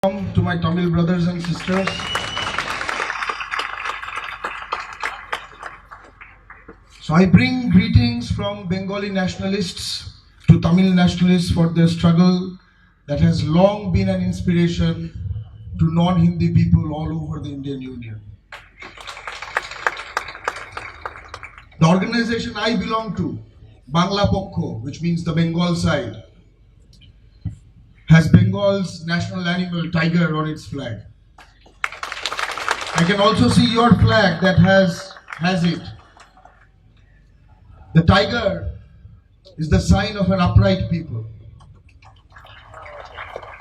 To my Tamil brothers and sisters. So I bring greetings from Bengali nationalists to Tamil nationalists for their struggle that has long been an inspiration to non-Hindi people all over the Indian Union. The organization I belong to, Bangla Pokho, which means the Bengal side, has Bengal's national animal tiger on its flag. I can also see your flag that has it. The tiger is the sign of an upright people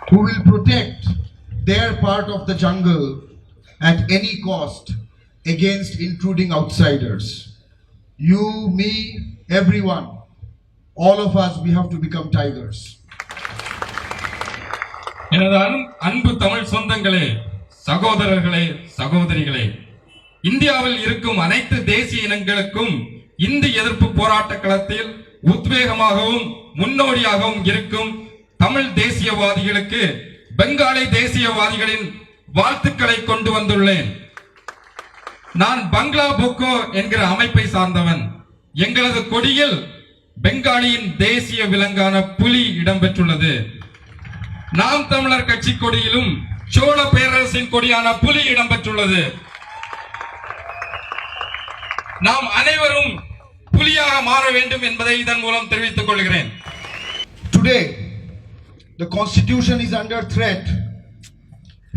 who will protect their part of the jungle at any cost against intruding outsiders. You, me, everyone, all of us, we have to become tigers. எனது அன்பு தமிழ் சொந்தங்களே, சகோதரர்களே, சகோதரிகளே, இந்தியாவில் இருக்கும் அனைத்து தேசிய இனங்களுக்கும் இந்தி எதிர்ப்பு போராட்ட களத்தில் உத்வேகமாகவும் முன்னோடியாகவும் இருக்கும் தமிழ் தேசியவாதிகளுக்கு பெங்காலி தேசியவாதிகளின் வாழ்த்துக்களை கொண்டு வந்துள்ளேன். நான் பங்களா பொக்கோ என்கிற அமைப்பை சார்ந்தவன். எங்களது கொடியில் பெங்காலியின் தேசிய விலங்கான புலி இடம்பெற்றுள்ளது. நாம் தமிழர் கட்சி கொடியிலும் சோழ பேரரசின் கொடியான புலி இடம்பெற்றுள்ளது. நாம் அனைவரும் புலியாக மாற வேண்டும் என்பதை இதன் மூலம் தெரிவித்துக் கொள்கிறேன். Today, the constitution is under threat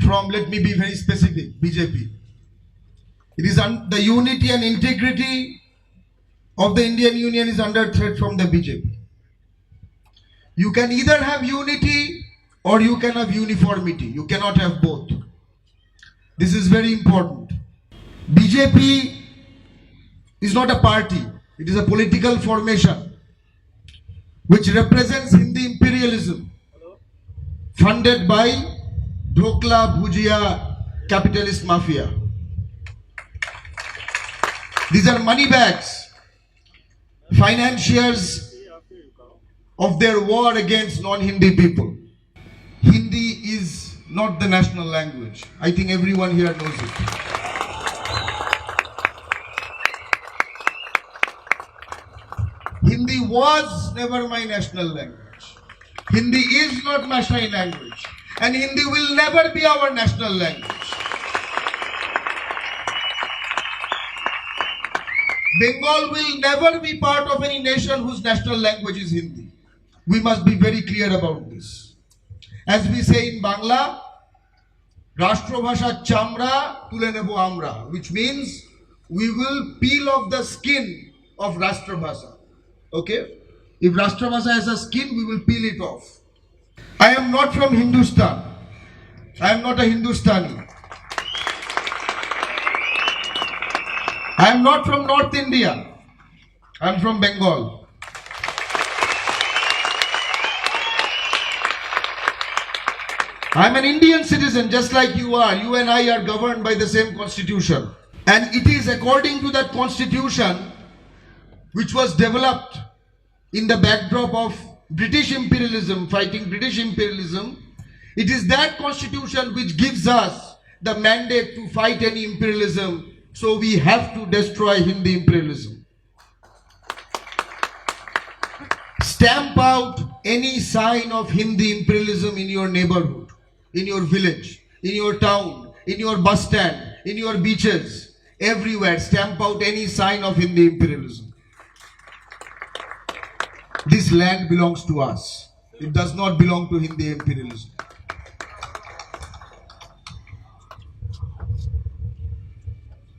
from, let me be very specific, BJP. It is the unity and integrity of the Indian Union is under threat from the BJP. You can either have unity or you can have uniformity. You cannot have both. This is very important. BJP is not a party. It is a political formation which represents Hindi imperialism funded by Dhokla Bhujia capitalist mafia. These are money bags, financiers of their war against non-Hindi people. Hindi is not the national language. I think everyone here knows it. Hindi was never my national language. Hindi is not my language. And Hindi will never be our national language. Bengal will never be part of any nation whose national language is Hindi. We must be very clear about this. As we say in Bangla, Rashtrabhasha chamra tule nebo amra, which means we will peel off the skin of Rashtrabhasha. Okay? If Rashtrabhasha has a skin, we will peel it off. I am not from Hindustan. I am not a Hindustani. I am not from North India. I am from Bengal. I am an Indian citizen just like you are. You and I are governed by the same constitution. And it is according to that constitution which was developed in the backdrop of British imperialism, fighting British imperialism. It is that constitution which gives us the mandate to fight any imperialism. So we have to destroy Hindi imperialism. Stamp out any sign of Hindi imperialism in your neighborhood, in your village, in your town, in your bus stand, in your beaches, everywhere. Stamp out any sign of Hindi imperialism. This land belongs to us. It does not belong to Hindi imperialism.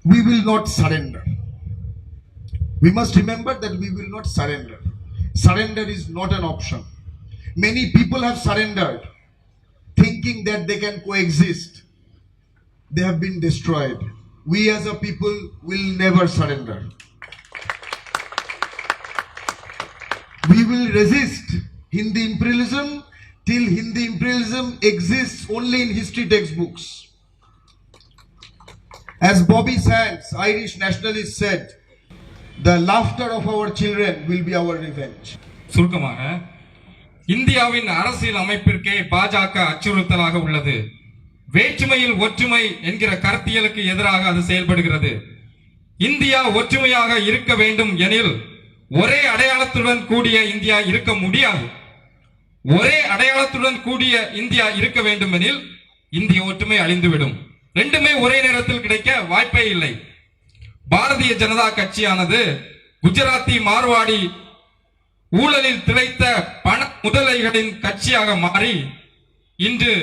We will not surrender. We must remember that we will not surrender. Surrender is not an option. Many people have surrendered thinking that they can coexist. They have been destroyed. We as a people will never surrender. We will resist Hindi imperialism till Hindi imperialism exists only in history textbooks. As Bobby Sands, Irish nationalist, said, the laughter of our children will be our revenge. சுருக்கமாக இந்தியாவின் அரசியல் அமைப்பிற்கே பாஜக அச்சுறுத்தலாக உள்ளது. வேற்றுமையில் ஒற்றுமை என்கிற கருத்தியலுக்கு எதிராக அது செயல்படுகிறது. இந்தியா ஒற்றுமையாக இருக்க வேண்டும் எனில் ஒரே அடையாளத்துடன் கூடிய இந்தியா இருக்க முடியாது. ஒரே அடையாளத்துடன் கூடிய இந்தியா இருக்க வேண்டும் எனில் இந்திய ஒற்றுமை அழிந்துவிடும். ரெண்டுமே ஒரே நேரத்தில் கிடைக்க வாய்ப்பே இல்லை. பாரதிய ஜனதா கட்சியானது குஜராத்தி மார்வாடி ஊழலில் திளைத்த பண முதலைகளின் கட்சியாக மாறி இன்று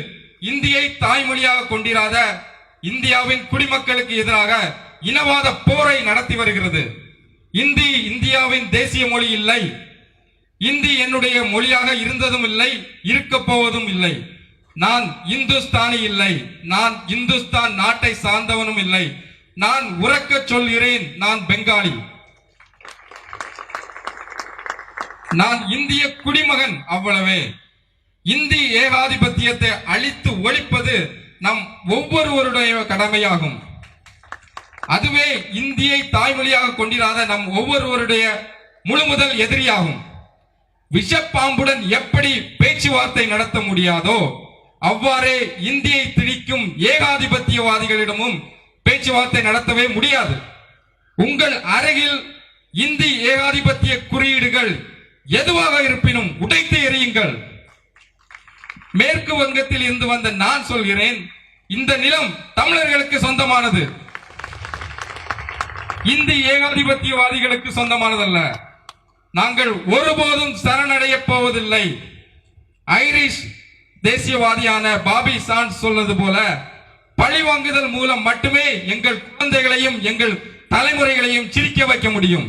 இந்தியை தாய்மொழியாக கொண்டிராத இந்தியாவின் குடிமக்களுக்கு எதிராக இனவாத போரை நடத்தி வருகிறது. இந்தி இந்தியாவின் தேசிய மொழி இல்லை. இந்தி என்னுடைய மொழியாக இருந்ததும் இல்லை, இருக்க போவதும் இல்லை. நான் இந்துஸ்தானி இல்லை, நான் இந்துஸ்தான் நாட்டை சார்ந்தவனும் இல்லை. நான் உறக்க சொல்கிறேன், நான் பெங்காலி. நான் இந்திய குடிமகன், அவ்வளவே. இந்தி ஏகாதிபத்தியத்தை அழித்து ஒழிப்பது நம் ஒவ்வொருவருடைய கடமையாகும். அதுவே இந்தியை தாய்மொழியாக கொண்டிராத நம் ஒவ்வொருவருடைய முழுமுதல் எதிரியாகும். விஷப்பாம்புடன் எப்படி பேச்சுவார்த்தை நடத்த முடியாதோ அவ்வாறே இந்தியை திணிக்கும் ஏகாதிபத்தியவாதிகளிடமும் பேச்சுவார்த்தை நடத்தவே முடியாது. உங்கள் அருகில் இந்தி ஏகாதிபத்திய குறியீடுகள் எதுவாக இருப்பினும் உடைத்து எறியுங்கள். மேற்கு வங்கத்தில் இருந்து வந்த நான் சொல்கிறேன், இந்த நிலம் தமிழர்களுக்கு சொந்தமானது, இந்தி ஏகாதிபத்தியவாதிகளுக்கு சொந்தமானதல்ல. நாங்கள் ஒருபோதும் சரணடைய போவதில்லை. ஐரிஷ் தேசியவாதியான பாபி சான்ஸ் சொல்வது போல பழிவாங்குதல் மூலம் மட்டுமே எங்கள் குழந்தைகளையும் எங்கள் தலைமுறைகளையும் சிரிக்க வைக்க முடியும்.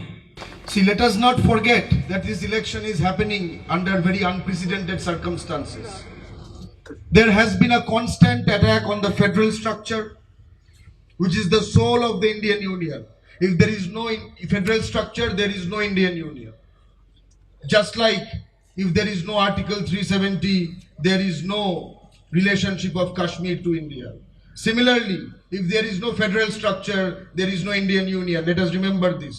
See, let us not forget that this election is happening under very unprecedented circumstances. There has been a constant attack on the federal structure, which is the soul of the Indian Union. If there is no federal structure, there is no Indian Union. Just like if there is no Article 370, there is no relationship of Kashmir to India. Similarly, if there is no federal structure, there is no Indian Union. Let us remember this.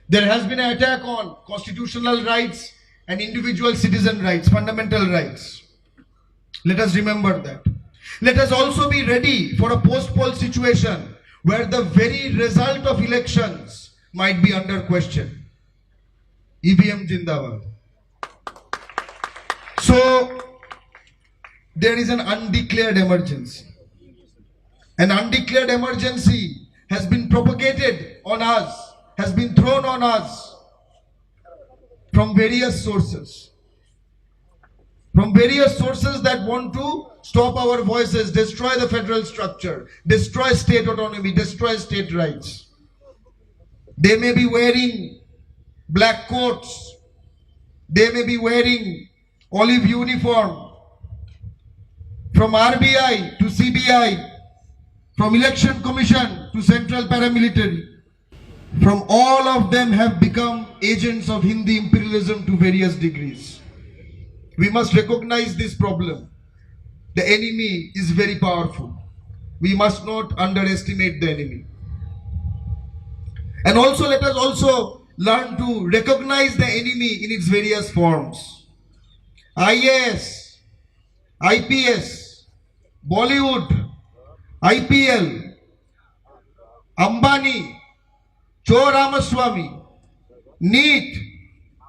There has been an attack on constitutional rights and individual citizen rights, fundamental rights. Let us remember that. Let us also be ready for a post-poll situation where the very result of elections might be under question. EVM Jindabad. So, there is an undeclared emergency. An undeclared emergency has been propagated on us, has been thrown on us from various sources. From various sources that want to stop our voices, destroy the federal structure, destroy state autonomy, destroy state rights. They may be wearing black coats, they may be wearing olive uniform. From RBI to CBI, from Election Commission to Central Paramilitary, from all of them have become agents of Hindi imperialism to various degrees. We must recognize this problem. The enemy is very powerful. We must not underestimate the enemy. And also let us also learn to recognize the enemy in its various forms. IAS, IPS, Bollywood, IPL, Ambani, Cho Ramaswamy, NEET,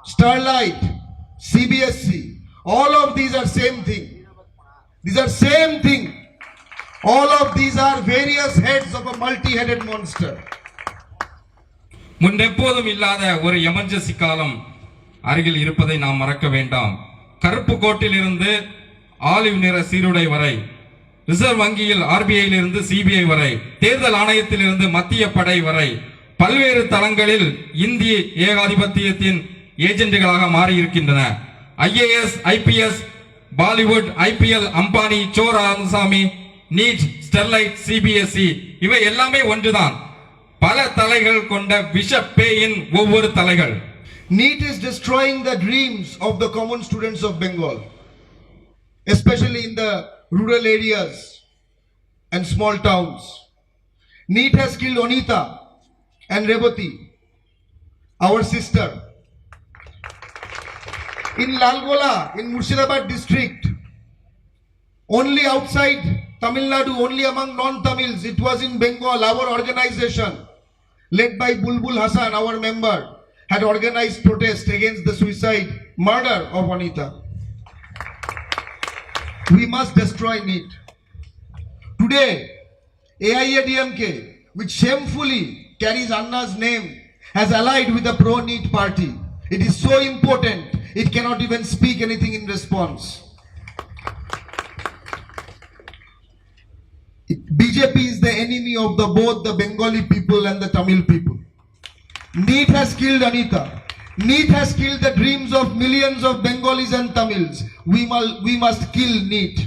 Starlight, CBSE, all of these are same thing. These are same thing. All of these are various heads of a multi-headed monster. முன்னெப்போதும் இல்லாத ஒரு emergency காலம் அருகில் இருப்பதை நாம் மறக்க வேண்டாம். கருப்பு கோட்டில் இருந்து ஆலிவ் நிற சீருடை வரை, ரிசர்வ் வங்கியில் ஆர்பிஐயில் இருந்து சிபிஐ வரை, தேர்தல் ஆணையத்தில் இருந்து மத்திய படை வரை பல்வேறு தளங்களில் இந்திய ஏகாதிபத்தியத்தின் ஏஜென்ட்டுகளாக மாறி இருக்கின்றன. IAS, IPS, Bollywood, IPL, Ambani, Cho Ramaswamy, NEET, Sterlite, CBSE இவை எல்லாமே ஒன்றுதான். பல தலைகள் கொண்ட விஷ பேயின் ஒவ்வொரு தலைகள். NEET is destroying the dreams of the common students of Bengal, especially in the rural areas and small towns. NEET has killed Onita and Revati, our sister. In Lalgola, in Murshidabad district, only outside Tamil Nadu, only among non-Tamils. It was in Bengal. Our organization, led by Bulbul Hassan, our member, had organized protest against the suicide murder of Anita. We must destroy NEET. Today, AIADMK, which shamefully carries Anna's name, has allied with the pro-NEET party. It is so important, it cannot even speak anything in response. BJP is the enemy of both the Bengali people and the Tamil people. NEET has killed Anita. NEET has killed the dreams of millions of Bengalis and Tamils. We must kill NEET.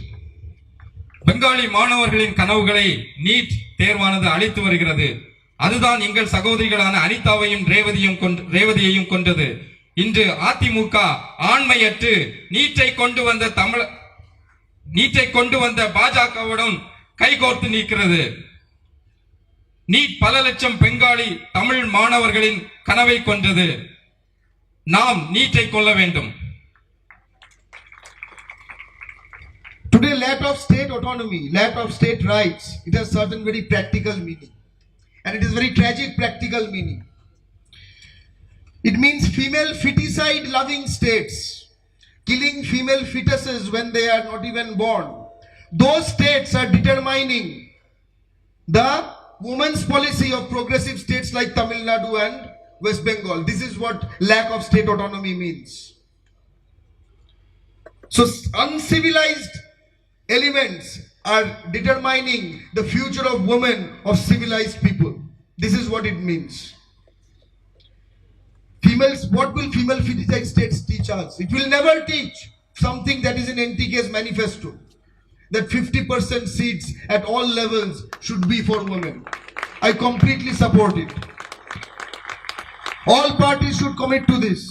Bengali மாணவர்களின் கனவுகளை NEET தேர்வானது அழித்து வருகிறது. அதுதான் எங்கள் சகோதரிகளான அனிதாவையும் ரேவதியையும் கொண்டது. இன்று அதிமுக ஆண்மையற்று நீட்டை கொண்டு வந்த பாஜகவுடன் கைகோர்த்து நிற்கிறது. நீட் பல லட்சம் பெங்காலி தமிழ் மாணவர்களின் கனவை கொன்றது. நாம் நீட்டை கொல்ல வேண்டும். Today, lack of state autonomy, lack of state rights, it has certain very practical meaning. And it is very tragic practical meaning. It means female feticide loving states, killing female fetuses when they are not even born. Those states are determining the women's policy of progressive states like Tamil Nadu and West Bengal. This is what lack of state autonomy means. So uncivilized elements are determining the future of women, of civilized people. This is what it means. What will female feticide states teach us? It will never teach something that is in NTK's manifesto, that 50% seats at all levels should be for women. I completely support it. All parties should commit to this.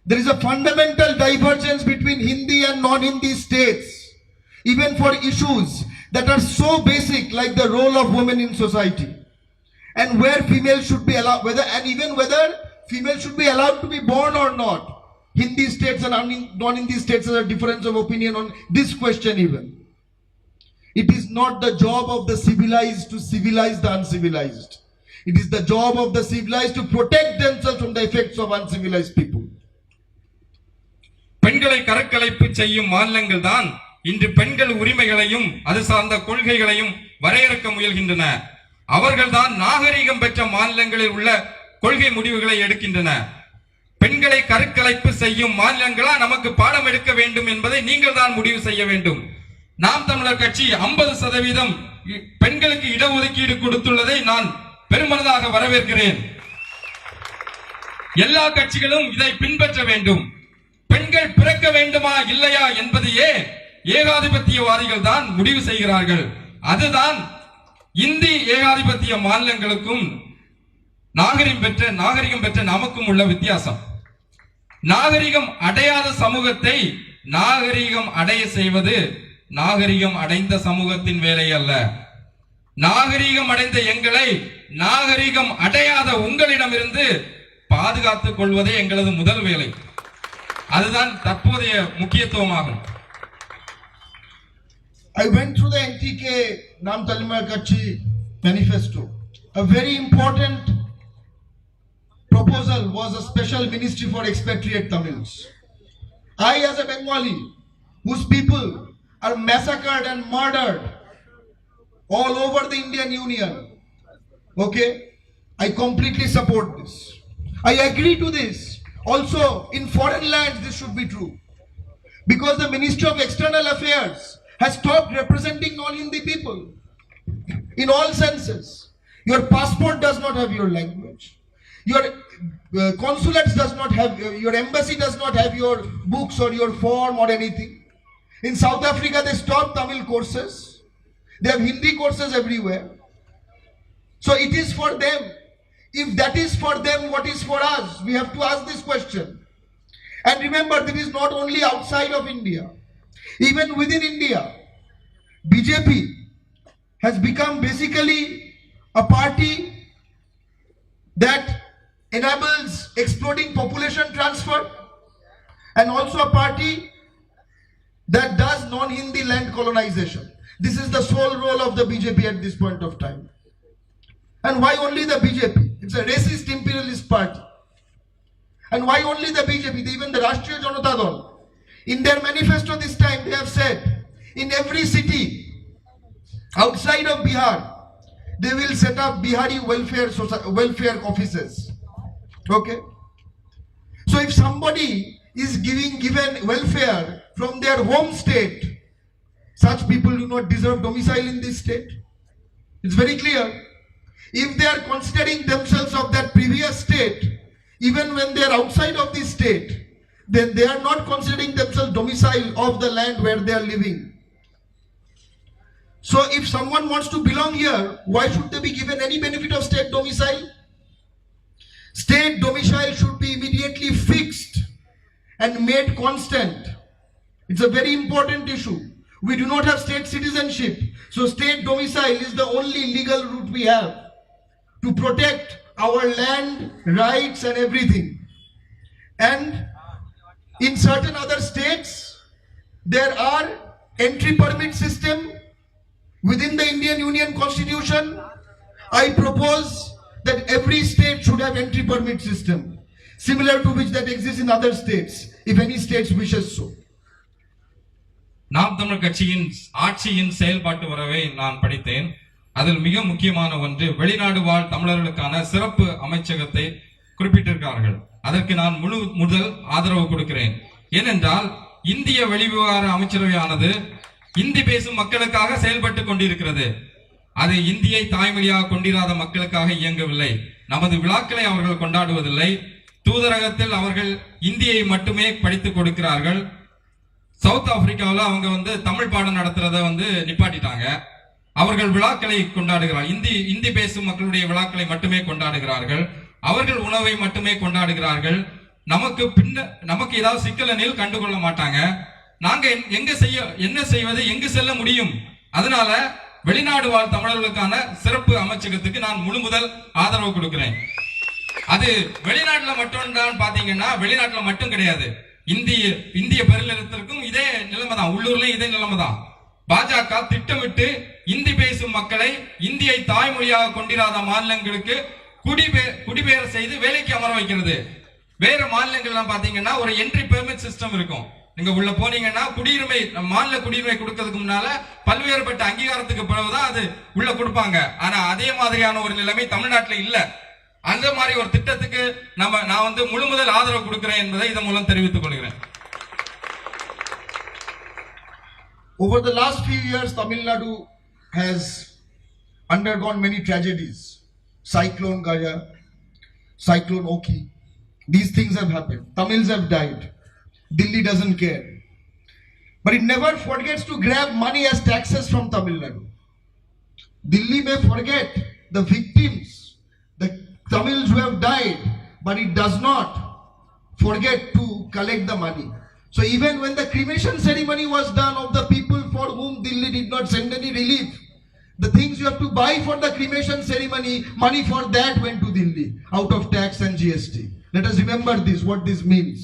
There is a fundamental divergence between Hindi and non-Hindi states, even for issues that are so basic like the role of women in society, and where females should be allowed, whether females should be allowed to be born or not. Hindi states and non-Hindi states have a difference of opinion on this question even. It is not the job of the civilized to civilize the uncivilized. It is the job of the civilized to protect themselves from the effects of uncivilized people. பெண்களை கருக்கலைப்பு செய்யும் மாநிலங்கள் தான் இன்று பெண்கள் உரிமைகளையும் அது சார்ந்த கொள்கைகளையும் வரையறுக்க முயல்கின்றன. அவர்கள்தான் நாகரிகம் பெற்ற மாநிலங்களில் உள்ள கொள்கை முடிவுகளை எடுக்கின்றன. பெண்களை கருக்கலைப்பு செய்யும் மாநிலங்களா நமக்கு பாடம் எடுக்க வேண்டும் என்பதை நீங்கள் தான் முடிவு செய்ய வேண்டும். நாம் தமிழர் கட்சி 50% பெண்களுக்கு இடஒதுக்கீடு கொடுத்துள்ளதை நான் பெருமனதாக வரவேற்கிறேன். எல்லா கட்சிகளும் இதை பின்பற்ற வேண்டும். பெண்கள் பிறக்க வேண்டுமா இல்லையா என்பதையே ஏகாதிபத்தியவாதிகள் தான் முடிவு செய்கிறார்கள். அதுதான் இந்தி ஏகாதிபத்திய மாநிலங்களுக்கும் நாகரிகம் பெற்ற நமக்கும் உள்ள வித்தியாசம். நாகரிகம் அடையாத சமூகத்தை நாகரிகம் அடைய செய்வது நாகரிகம் அடைந்த சமூகத்தின் வேலை அல்ல. நாகரிகம் அடைந்த எங்களை நாகரிகம் அடையாத உங்களிடமிருந்து பாதுகாத்துக் கொள்வதே எங்களது முதல் வேலை. அதுதான் தற்போதைய முக்கியத்துவமாகும். I went through the NTK Nam Talima Kachi manifesto. A very important proposal was a special ministry for expatriate Tamils. I, as a Bengali, whose people are massacred and murdered all over the Indian Union, okay, I completely support this. I agree to this. Also, in foreign lands, this should be true. Because the Ministry of External Affairs has stopped representing non-Hindi people in all senses. Your passport does not have your language. Your consulates does not have, your embassy does not have your books or your form or anything. In South Africa, they stopped Tamil courses. They have Hindi courses everywhere. So it is for them. If that is for them, what is for us? We have to ask this question. And remember, this is not only outside of India. Even within India, BJP has become basically a party that enables exploding population transfer, and also a party that does non-Hindi land colonization. This is the sole role of the BJP at this point of time. And why only the BJP? It's a racist imperialist party. And why only the BJP? Even the Rashtriya Janata Dal, in their manifesto this time, they have said, in every city outside of Bihar, they will set up Bihari welfare offices. Okay? So if somebody is given welfare from their home state, such people do not deserve domicile in this state. It's very clear. If they are considering themselves of that previous state, even when they are outside of this state, then they are not considering themselves domicile of the land where they are living. So if someone wants to belong here, why should they be given any benefit of state domicile? State domicile should be immediately fixed and made constant. It's a very important issue. We do not have state citizenship. So state domicile is the only legal route we have to protect our land, rights and everything. And in certain other states, there are entry permit system within the Indian Union Constitution. I propose that every state should have entry permit system, similar to which that exists in other states, if any states wishes so. நாம் தமிழர் கட்சியின் ஆட்சியின் செயல்பாட்டு வரவை நான் படித்தேன். அதில் மிக முக்கியமான ஒன்று வெளிநாடு வாழ் தமிழர்களுக்கான சிறப்பு அமைச்சகத்தை குறிப்பிட்டிருக்கிறார்கள். அதற்கு நான் முதல் ஆதரவு கொடுக்கிறேன். ஏனென்றால் இந்திய வெளிவிவகார அமைச்சரவையானது இந்தி பேசும் மக்களுக்காக செயல்பட்டு கொண்டிருக்கிறது. அது இந்தியை தாய்மொழியாக கொண்டிராத மக்களுக்காக இயங்கவில்லை. நமது விழாக்களை அவர்கள் கொண்டாடுவதில்லை. தூதரகத்தில் அவர்கள் இந்தியை மட்டுமே படித்துக் கொடுக்கிறார்கள். சவுத் ஆப்பிரிக்காவில் அவங்க தமிழ் பாடம் நடத்துறத நிப்பாட்டிட்டாங்க. அவர்கள் விழாக்களை கொண்டாடுகிறார். இந்தி பேசும் மக்களுடைய விழாக்களை மட்டுமே கொண்டாடுகிறார்கள். அவர்கள் உணவை மட்டுமே கொண்டாடுகிறார்கள். நமக்கு ஏதாவது சிக்கலெனில் கண்டுகொள்ள மாட்டாங்க. நாங்க என்ன செய்வது, எங்கு செல்ல முடியும்? அதனால வெளிநாடு வாழ் தமிழர்களுக்கான சிறப்பு அமைச்சகத்துக்கு நான் முதல் ஆதரவு கொடுக்கிறேன். அது வெளிநாட்டுல மட்டும் தான் பாத்தீங்கன்னா, வெளிநாட்டுல மட்டும் கிடையாது, இந்திய பெருநிலத்திற்கும் இதே நிலைமை தான், உள்ளூர்லயும் இதே நிலைமை தான். பாஜக திட்டமிட்டு இந்தி பேசும் மக்களை இந்தியை தாய்மொழியாக கொண்டிராத மாநிலங்களுக்கு குடிபெயர் செய்து வேலைக்கு அமர வைக்கிறது. வேற மாநிலங்கள்லாம் பாத்தீங்கன்னா ஒரு என்ட்ரி பெர்மிட் சிஸ்டம் இருக்கும். நீங்க உள்ள போனீங்கன்னா மாநில குடியுரிமை கொடுக்கிறதுக்கு முன்னால பல்வேறுபட்ட அங்கீகாரத்துக்கு பிறகுதான் அது உள்ள கொடுப்பாங்க. ஆனா அதே மாதிரியான ஒரு நிலைமை தமிழ்நாட்டில் இல்ல. அந்த மாதிரி ஒரு திட்டத்துக்கு நான் முதல் ஆதரவு கொடுக்கிறேன் என்பதை இதன் மூலம் தெரிவித்துக் கொள்கிறேன். Over the last few years, Tamil Nadu has undergone many tragedies. Cyclone Gaja, Cyclone Oki. These things have happened. Tamils have died. Delhi doesn't care. But it never forgets to grab money as taxes from Tamil Nadu. Delhi may forget the victims, the Tamils who have died, but it does not forget to collect the money. So even when the cremation ceremony was done of the people for whom Delhi did not send any relief, the things you have to buy for the cremation ceremony, money for that went to Delhi out of tax and GST. Let us remember this, what this means.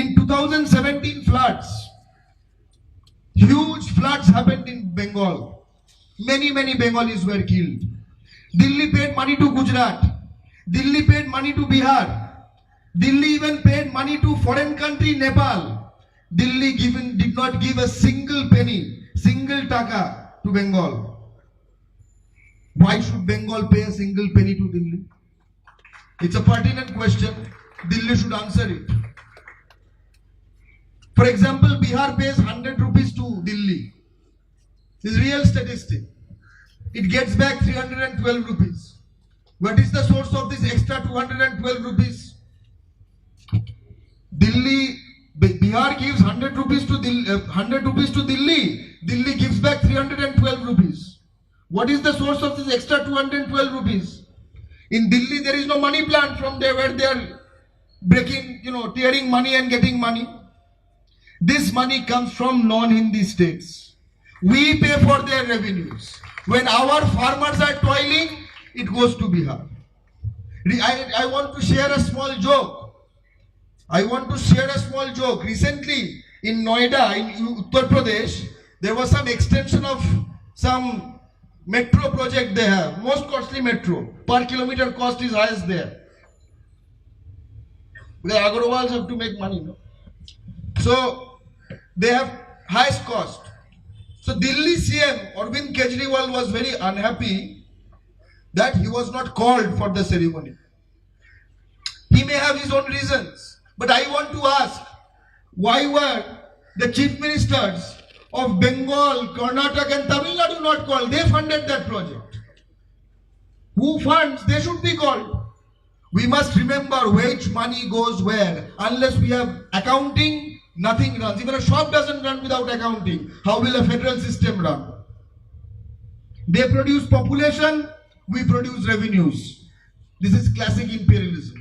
In 2017 floods, huge floods happened in Bengal. Many Bengalis were killed. Delhi paid money to Gujarat. Delhi paid money to Bihar. Delhi even paid money to foreign country Nepal. Delhi did not give a single penny, single taka to Bengal. Why should Bengal pay a single penny to Delhi? It's a pertinent question. Delhi should answer it. For example, Bihar pays 100 rupees to Delhi. This is real statistic. It gets back 312 rupees. What is the source of this extra 212 rupees? Bihar gives 100 rupees to Delhi. Delhi gives back 312 rupees. What is the source of this extra 212 rupees? In Delhi, there is no money plant from there where they are tearing money and getting money. This money comes from non-Hindi states. We pay for their revenues. When our farmers are toiling, it goes to Bihar. I want to share a small joke. Recently, in Noida, in Uttar Pradesh, There was some extension of some metro project they have, most costly metro. Per kilometer cost is highest there. Because Agrawals have to make money, no? So they have highest cost. So Delhi CM Arvind Kejriwal was very unhappy that he was not called for the ceremony. He may have his own reasons, but I want to ask, why were the chief ministers of Bengal, Karnataka and Tamil Nadu not called? They funded that project. Who funds? They should be called. We must remember which money goes where. Unless we have accounting, nothing runs. Even a shop doesn't run without accounting. How will a federal system run? They produce population, we produce revenues. This is classic imperialism.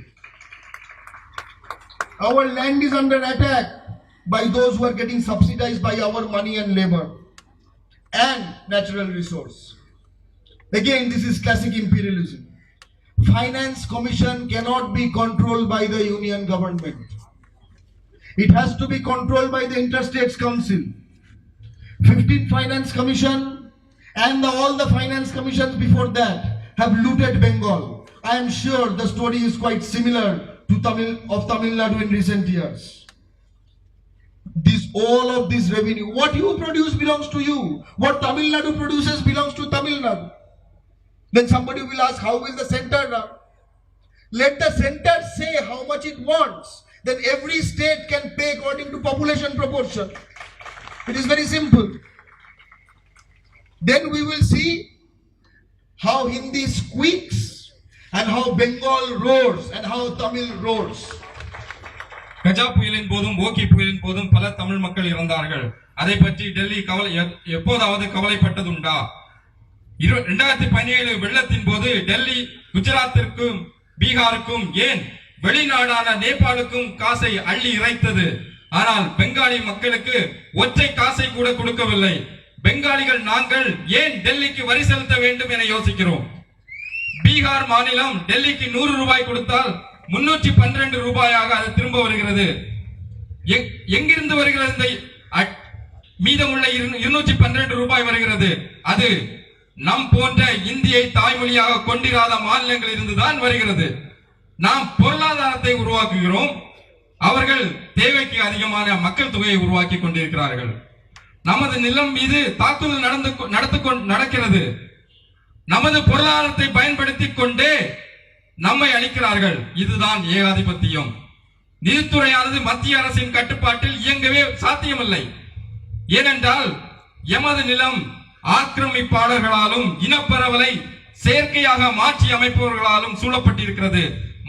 Our land is under attack by those who are getting subsidized by our money and labor and natural resource. Again, this is classic imperialism. Finance Commission cannot be controlled by the union government. It has to be controlled by the Interstates Council. 15 Finance Commission and all the finance commissions before that have looted Bengal. I am sure the story is quite similar to Tamil Nadu in recent years. All of this revenue, what you produce belongs to you. What Tamil Nadu produces belongs to Tamil Nadu. Then somebody will ask, how will the center run? Let the center say how much it wants. Then every state can pay according to population proportion. It is very simple. Then we will see how Hindi squeaks and how Bengal roars and how Tamil roars. Gaja புயலின் போதும் ஓகி புயலின் போதும் பல தமிழ் மக்கள் இறந்தார்கள். அதை பற்றி டெல்லி எப்போதாவது கவலைப்பட்டதுண்டா? 2017 வெள்ளத்தின் போது டெல்லி குஜராத்திற்கும் பீகாருக்கும் ஏன் வெளிநாடான நேபாளுக்கும் காசை அள்ளி இறைத்தது. ஆனால் பெங்காலி மக்களுக்கு ஒற்றை காசை கூட கொடுக்கவில்லை. பெங்காலிகள் நாங்கள் ஏன் டெல்லிக்கு வரி செலுத்த வேண்டும் என யோசிக்கிறோம். பீகார் மாநிலம் டெல்லிக்கு 100 ரூபாய் கொடுத்தால் 312 ரூபாயாக அது திரும்ப வருகிறது. எங்கிருந்து வருகிறது இந்த மீதமுள்ள 212 ரூபாய் வருகிறது? அது நம் போன்ற இந்தியை தாய்மொழியாக கொண்டிராத மாநிலங்களில் இருந்துதான் வருகிறது. நாம் பொருளாதாரத்தை உருவாக்குகிறோம், அவர்கள் தேவைக்கு அதிகமான மக்கள் தொகையை உருவாக்கி கொண்டிருக்கிறார்கள். நமது நிலம் மீது தாக்குதல் நடக்கிறது. நமது பொருளாதாரத்தை பயன்படுத்தி கொண்டே நம்மை அளிக்கிறார்கள். இதுதான் ஏகாதிபத்தியம். நிதித்துறையானது மத்திய அரசின் கட்டுப்பாட்டில் இயங்கவே சாத்தியமில்லை. ஏனென்றால் எமது நிலம் ஆக்கிரமிப்பாளர்களாலும் இனப்பரவலை செயற்கையாக மாற்றி அமைப்பவர்களாலும் சூழப்பட்டிருக்கிறது.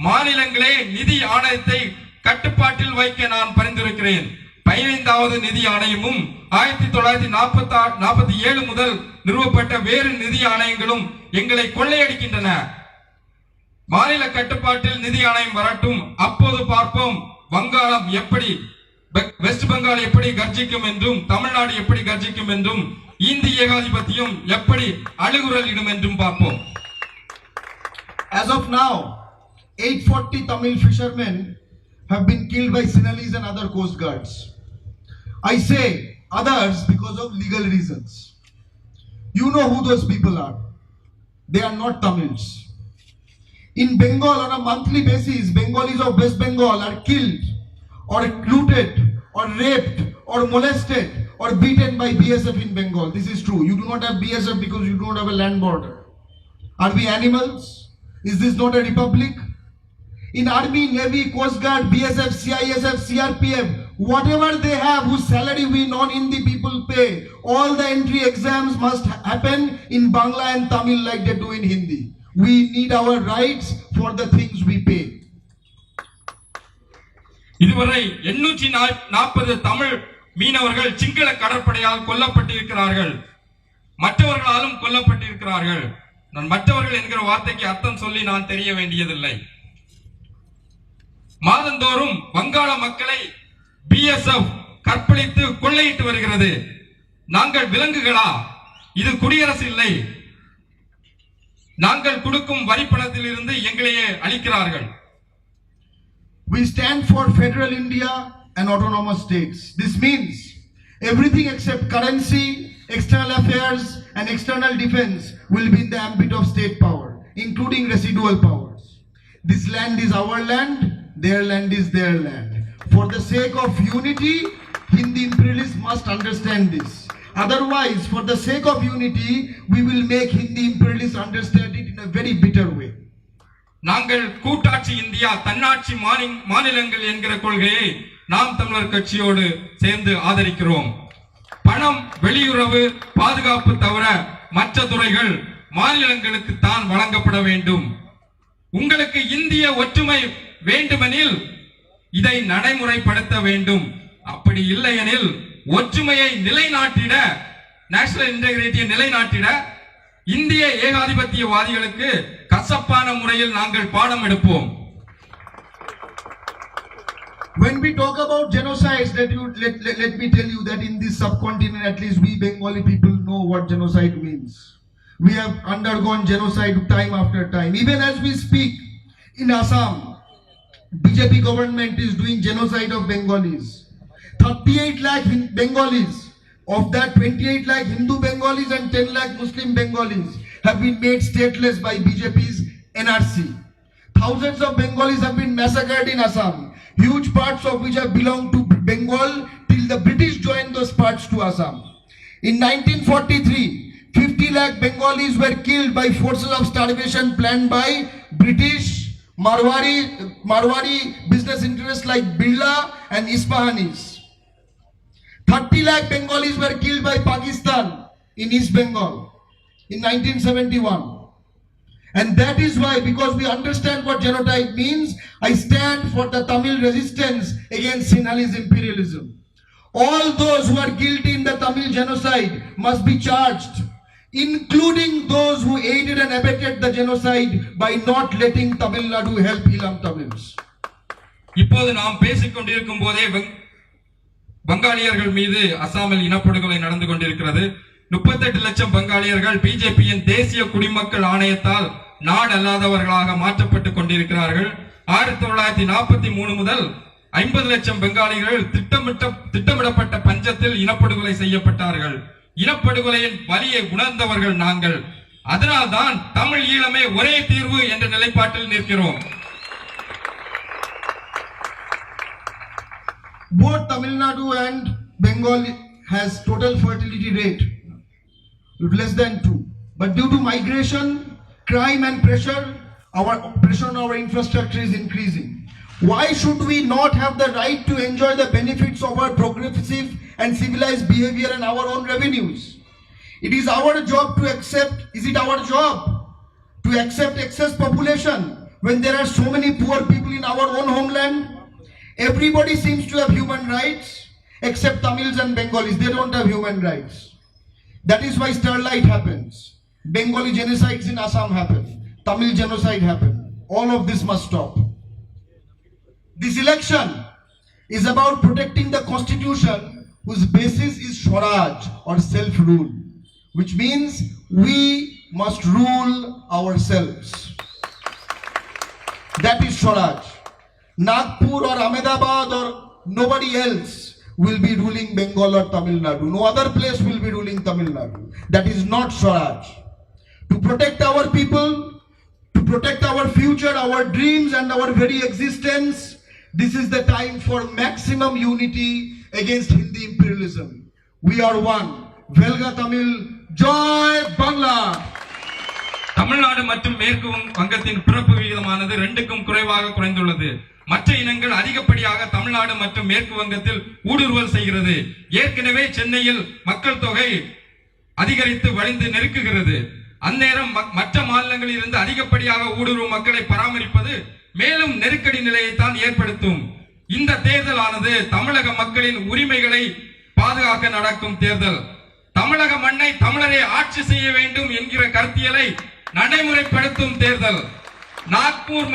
மாநிலங்களே நிதி ஆணையத்தை கட்டுப்பாட்டில் வைக்க நான் பரிந்துரைக்கிறேன். 15வது நிதி ஆணையமும் 1947 முதல் நிறுவப்பட்ட வேறு நிதி ஆணையங்களும் எங்களை கொள்ளையடிக்கின்றன. மாநில கட்டுப்பாட்டில் நிதி ஆணையம் வரட்டும், அப்போது பார்ப்போம் வங்காளம் எப்படி, வெஸ்ட் பெங்கால் எப்படி கர்ஜிக்கும் என்றும், தமிழ்நாடு எப்படி கர்ஜிக்கும் என்றும், இந்திய ஏகாதிபத்தியம் எப்படி அழுகுரலிடும் என்றும் பார்ப்போம். As of now, 840 Tamil fishermen have been killed by Sinhalese and other coast guards. I say others because of legal reasons. You know who those people are. They are not Tamils. In Bengal, on a monthly basis, Bengalis of West Bengal are killed or looted or raped or molested or beaten by BSF in Bengal. This is true. You do not have BSF because you do not have a land border. Are we animals? Is this not a republic? In Army, Navy, Coast Guard, BSF, CISF, CRPF, whatever they have, whose salary we non-Hindi people pay, all the entry exams must happen in Bangla and Tamil like they do in Hindi. We need our rights for the things we pay. இதுவரை 840 தமிழ் மீனவர்கள் சிங்கள கடற்படையால் கொல்லப்பட்டிருக்கிறார்கள். மற்றவர்களாலும் கொல்லப்பட்டிருக்கிறார்கள். நான் மற்றவர்கள் என்கிற வார்த்தைக்கு அர்த்தம் சொல்லி நான் தெரிய வேண்டியதில்லை. மாதந்தோறும் வங்காள மக்களை BSF கற்பழித்து கொள்ளையிட்டு வருகிறது. நாங்கள் விலங்குகளா? இது குடியரசு இல்லை. நாங்கள் கொடுக்கும் வரி பணத்தில் இருந்து எங்களையே அளிக்கிறார்கள். We stand for federal India and autonomous states. This means Everything except currency, external affairs, and external defense will be in the ambit of state power, including residual powers. This land is our land, their land is their land. For the sake of unity, Hindi imperialists must understand this. Otherwise, for the sake of unity, we will make Hindi imperialists understand it in a very bitter way. நாங்கள் கூட்டாட்சி India தன்னாட்சி மாநிலங்கள் என்கிற கொள்கையை நாம் தமிழர் கட்சியோடு சேர்ந்து ஆதரிக்கிறோம். பணம், வெளியுறவு, பாதுகாப்பு தவிர மற்ற துறைகள் மாநிலங்களுக்கு தான் வழங்கப்பட வேண்டும். உங்களுக்கு இந்திய ஒற்றுமை வேண்டுமெனில் இதை நடைமுறைப்படுத்த வேண்டும். அப்படி இல்லையெனில் ஒற்றுமையை நிலைநாட்டிட, நேஷனல் இன்டெகிரிட்டியை நிலைநாட்டிட இந்திய ஏகாதிபத்தியவாதிகளுக்கு கசப்பான முறையில் நாங்கள் பாடம் எடுப்போம். When we talk about genocides, let me tell you that in this subcontinent, at least we Bengali people know what genocide means. We have undergone genocide time after time. Even as we speak, in Assam, BJP government is doing genocide of Bengalis. 38 lakh Bengalis, of that 28 lakh Hindu Bengalis and 10 lakh Muslim Bengalis have been made stateless by BJP's NRC. Thousands of Bengalis have been massacred in Assam, huge parts of which have belonged to Bengal till the British joined those parts to Assam. In 1943, 50 lakh Bengalis were killed by forces of starvation planned by British, Marwari business interests like Birla and Ispahanis. 30 lakh Bengalis were killed by Pakistan in East Bengal in 1971. And that is why, because we understand what genocide means, I stand for the Tamil resistance against Sinhalese imperialism. All those who are guilty in the Tamil genocide must be charged, including those who aided and abetted the genocide by not letting Tamil Nadu help Ilam Tamils. இப்போது நாம் பேசிக் கொண்டிருக்கும் போதே பங்காளியர்கள் மீது அசாமில் இனப்படுகொலை நடந்து கொண்டிருக்கிறது. 38 லட்சம் பங்காளியர்கள் பிஜேபியின் தேசிய குடிமக்கள் ஆணையத்தால் நாடு அல்லாதவர்களாக மாற்றப்பட்டுக் கொண்டிருக்கிறார்கள். 1943 முதல் 50 லட்சம் பெங்காலிகள் திட்டமிடப்பட்ட பஞ்சத்தில் இனப்படுகொலை செய்யப்பட்டார்கள். இனப்படுகொலையின் வலியை உணர்ந்தவர்கள் நாங்கள். அதனால்தான் தமிழ் ஈழமே ஒரே தீர்வு என்ற நிலைப்பாட்டில் நிற்கிறோம். Both Tamil Nadu and Bengal has total fertility rate less than 2. But due to migration, crime and pressure on our infrastructure is increasing. Why should we not have the right to enjoy the benefits of our progressive and civilized behavior and our own revenues? It is our job to accept, is it our job to accept excess population when there are so many poor people in our own homeland? Everybody seems to have human rights except Tamils and Bengalis. They don't have human rights. That is why Starlight happens. Bengali genocides in Assam happen. Tamil genocide happen. All of this must stop. This election is about protecting the constitution whose basis is Swaraj or self-rule, which means we must rule ourselves. That is Swaraj. Nagpur or Ahmedabad or nobody else will be ruling Bengal or Tamil Nadu. No other place will be ruling Tamil Nadu. That is not Swaraj. To protect our people, to protect our future, our dreams and our very existence, this is the time for maximum unity against Hindi imperialism. We are one. Velga Tamil, Joy Bangla. Tamil Nadu மற்றும் மேற்கு வங்கத்தின் பிறப்பு விகிதமானது 2க்கும் குறைவாக குறைந்துள்ளது. மற்ற இனங்கள் அதிகப்படியாக தமிழ்நாடு மற்றும் மேற்கு வங்கத்தில் ஊடுருவல் செய்கிறது. ஏற்கனவே சென்னையில் மக்கள் தொகை அதிகரித்து வழிந்து நெருக்குகிறது. அந்நேரம் மற்ற மாநிலங்களில் இருந்து அதிகப்படியாக ஊடுருவும் மக்களை பராமரிப்பது மேலும் நெருக்கடி நிலையை தான் ஏற்படுத்தும். இந்த தேர்தலானது தமிழக மக்களின் உரிமைகளை பாதுகாக்க நடக்கும் தேர்தல். தமிழக மண்ணை தமிழரே ஆட்சி செய்ய வேண்டும் என்கிற கருத்தியலை நடைமுறைப்படுத்தும் தேர்தல். நாக்பூர்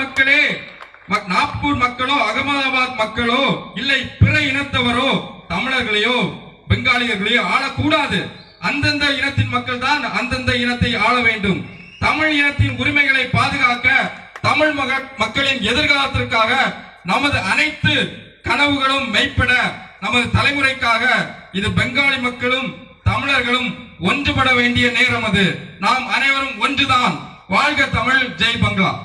மக்களோ அகமதாபாத் மக்களோ இல்லை பிற இனத்தவரோ தமிழர்களையோ பெங்காலியர்களையோ ஆளக்கூடாது. அந்தந்த இனத்தின் மக்கள் தான் அந்தந்த இனத்தை ஆள வேண்டும். தமிழ் இனத்தின் உரிமைகளை பாதுகாக்க, தமிழ் மக்களின் எதிர்காலத்திற்காக நமது அனைத்து கனவுகளும் மெய்ப்பட நமது தலைமுறைக்காக இது பெங்காலி மக்களும் தமிழர்களும் ஒன்றுபட வேண்டிய நேரம் அது. நாம் அனைவரும் ஒன்றுதான். வாழ்க தமிழ், ஜெய் பங்களா.